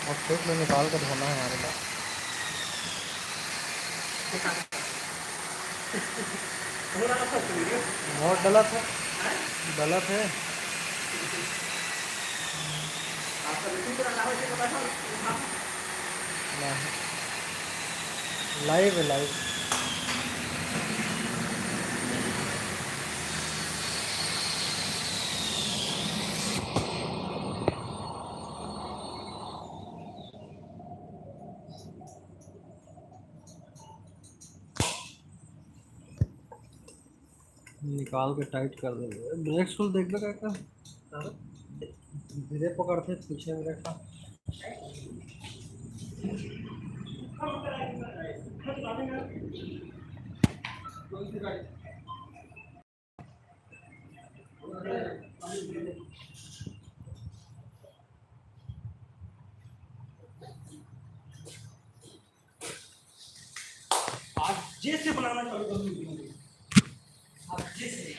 और खेत में निकाल कर धोना है हमारे पास। बहुत गलत है, गलत है। लाइव है, लाइव। निकाल के टाइट कर देंगे। ब्रेक शूल देख लो क्या, धीरे पकड़ते पीछे ब्रेक का। आज जैसे बनाना चालू कर दूंगी आज जैसे